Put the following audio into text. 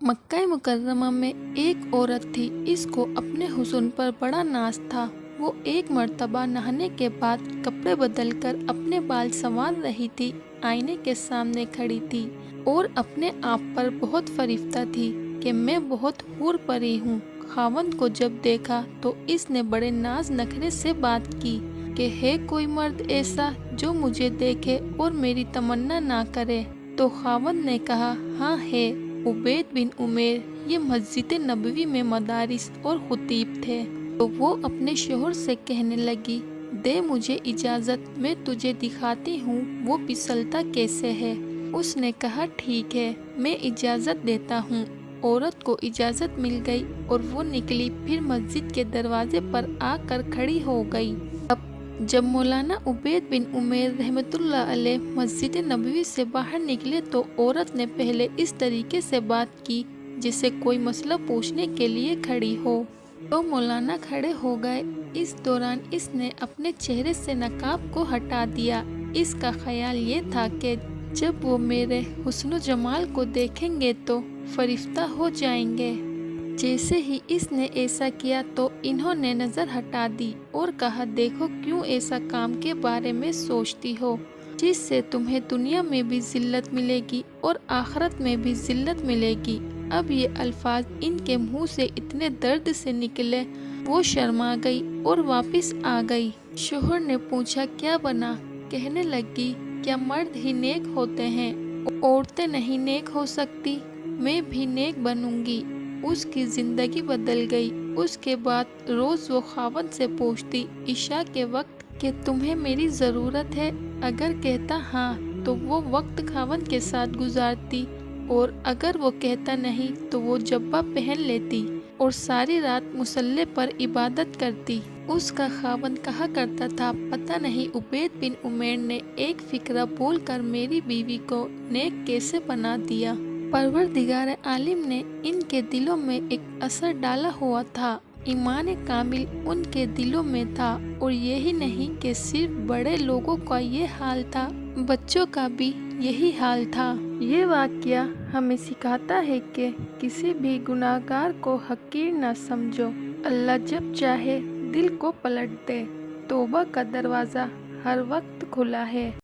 मक्का मुकर्रमा में एक औरत थी। इसको अपने हुस्न पर बड़ा नाज था। वो एक मर्तबा नहाने के बाद कपड़े बदलकर अपने बाल संवार रही थी। आईने के सामने खड़ी थी और अपने आप पर बहुत फरीफ्ता थी कि मैं बहुत हूर परी हूँ। खावंद को जब देखा तो इसने बड़े नाज नखरे से बात की कि है कोई मर्द ऐसा जो मुझे देखे और मेरी तमन्ना ना करे। तो खावंद ने कहा, हाँ है, उबैद बिन उमैर। ये मस्जिद नबवी में मदारिस और खुतीब थे। तो वो अपने शोहर से कहने लगी, दे मुझे इजाज़त, मैं तुझे दिखाती हूँ वो फिसलता कैसे है। उसने कहा, ठीक है, मैं इजाज़त देता हूँ। औरत को इजाज़त मिल गई और वो निकली। फिर मस्जिद के दरवाजे पर आकर खड़ी हो गई। जब मौलाना उबैद बिन उमैर रहमतुल्लाह अलैह मस्जिद नबवी से बाहर निकले तो औरत ने पहले इस तरीके से बात की जिसे कोई मसला पूछने के लिए खड़ी हो। तो मौलाना खड़े हो गए। इस दौरान इसने अपने चेहरे से नकाब को हटा दिया। इसका ख्याल ये था कि जब वो मेरे हुस्न जमाल को देखेंगे तो फरिश्ता हो जाएंगे। जैसे ही इसने ऐसा किया तो इन्होंने नज़र हटा दी और कहा, देखो क्यों ऐसा काम के बारे में सोचती हो जिससे तुम्हें दुनिया में भी जिल्लत मिलेगी और आखिरत में भी जिल्लत मिलेगी। अब ये अल्फाज इनके मुंह से इतने दर्द से निकले वो शर्मा गई और वापस आ गई। शोहर ने पूछा, क्या बना? कहने लगी, क्या मर्द ही नेक होते हैं, औरतें नहीं नेक हो सकती? मैं भी नेक बनूंगी। उसकी जिंदगी बदल गई। उसके बाद रोज वो खावंद से पूछती इशा के वक्त कि तुम्हें मेरी ज़रूरत है। अगर कहता हाँ तो वो वक्त खावंद के साथ गुजारती और अगर वो कहता नहीं तो वो जब्बा पहन लेती और सारी रात मुसल्ले पर इबादत करती। उसका खावंद कहा करता था, पता नहीं उबैद बिन उमैर ने एक फिक्रा बोलकर मेरी बीवी को नेक कैसे बना दिया। परवरदिगार आलिम ने इनके दिलों में एक असर डाला हुआ था। ईमान कामिल उनके दिलों में था। और यही नहीं कि सिर्फ बड़े लोगों का ये हाल था, बच्चों का भी यही हाल था। ये वाक़या हमें सिखाता है कि किसी भी गुनाहगार को हकीर न समझो। अल्लाह जब चाहे दिल को पलट दे। तौबा का दरवाज़ा हर वक्त खुला है।